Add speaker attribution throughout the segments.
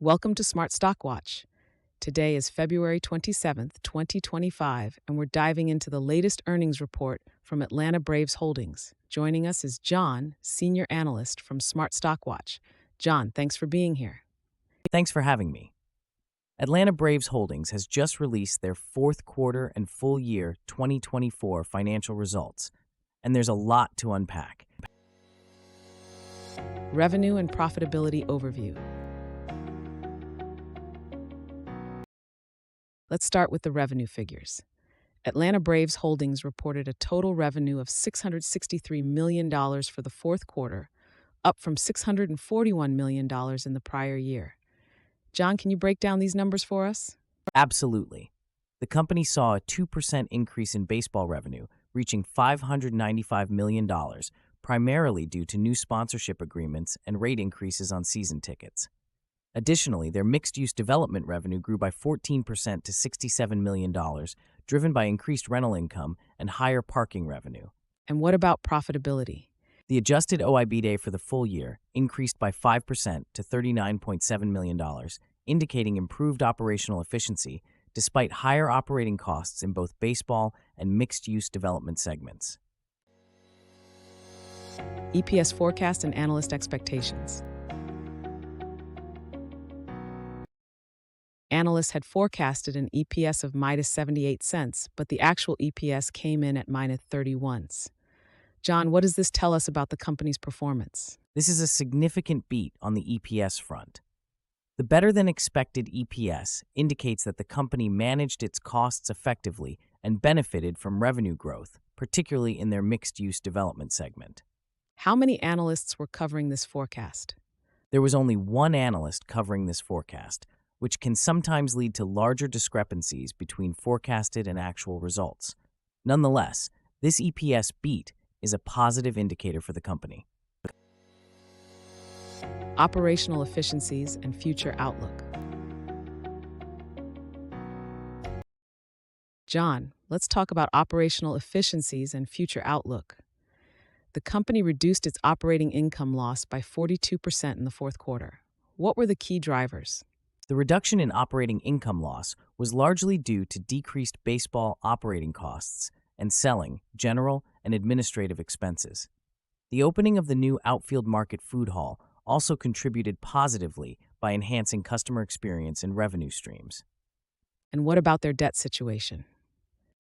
Speaker 1: Welcome to Smart Stock Watch. Today is February 27th, 2025, and we're diving into the latest earnings report from Atlanta Braves Holdings. Joining us is John, senior analyst from Smart Stock Watch. John, thanks for being here.
Speaker 2: Thanks for having me. Atlanta Braves Holdings has just released their fourth quarter and full year 2024 financial results, and there's a lot to unpack.
Speaker 1: Revenue and profitability overview. Let's start with the revenue figures. Atlanta Braves Holdings reported a total revenue of $663 million for the fourth quarter, up from $641 million in the prior year. John, can you break down these numbers for us?
Speaker 2: Absolutely. The company saw a 2% increase in baseball revenue, reaching $595 million, primarily due to new sponsorship agreements and rate increases on season tickets. Additionally, their mixed-use development revenue grew by 14% to $67 million, driven by increased rental income and higher parking revenue.
Speaker 1: And what about profitability?
Speaker 2: The adjusted OIBDA for the full year increased by 5% to $39.7 million, indicating improved operational efficiency despite higher operating costs in both baseball and mixed-use development segments.
Speaker 1: EPS forecast and analyst expectations. Analysts had forecasted an EPS of minus 78 cents, but the actual EPS came in at minus 31 cents. John, what does this tell us about the company's performance?
Speaker 2: This is a significant beat on the EPS front. The better-than-expected EPS indicates that the company managed its costs effectively and benefited from revenue growth, particularly in their mixed-use development segment.
Speaker 1: How many analysts were covering this forecast?
Speaker 2: There was only one analyst covering this forecast, which can sometimes lead to larger discrepancies between forecasted and actual results. Nonetheless, this EPS beat is a positive indicator for the company.
Speaker 1: Operational efficiencies and future outlook. John, let's talk about operational efficiencies and future outlook. The company reduced its operating income loss by 42% in the fourth quarter. What were the key drivers?
Speaker 2: The reduction in operating income loss was largely due to decreased baseball operating costs and selling, general, and administrative expenses. The opening of the new outfield market food hall also contributed positively by enhancing customer experience and revenue streams.
Speaker 1: And what about their debt situation?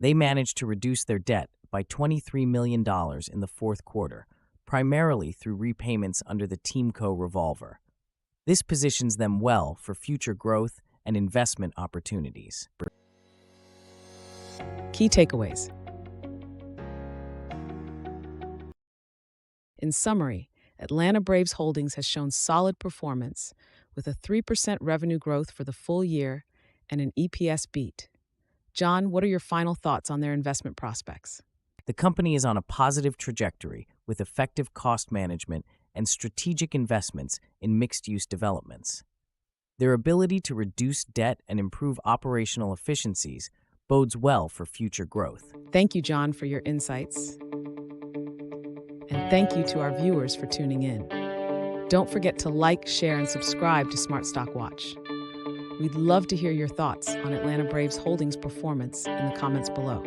Speaker 2: They managed to reduce their debt by $23 million in the fourth quarter, primarily through repayments under the TeamCo revolver. This positions them well for future growth and investment opportunities.
Speaker 1: Key takeaways. In summary, Atlanta Braves Holdings has shown solid performance with a 3% revenue growth for the full year and an EPS beat. John, what are your final thoughts on their investment prospects?
Speaker 2: The company is on a positive trajectory with effective cost management and strategic investments in mixed-use developments. Their ability to reduce debt and improve operational efficiencies bodes well for future growth.
Speaker 1: Thank you, John, for your insights. And thank you to our viewers for tuning in. Don't forget to like, share, and subscribe to Smart Stock Watch. We'd love to hear your thoughts on Atlanta Braves Holdings' performance in the comments below.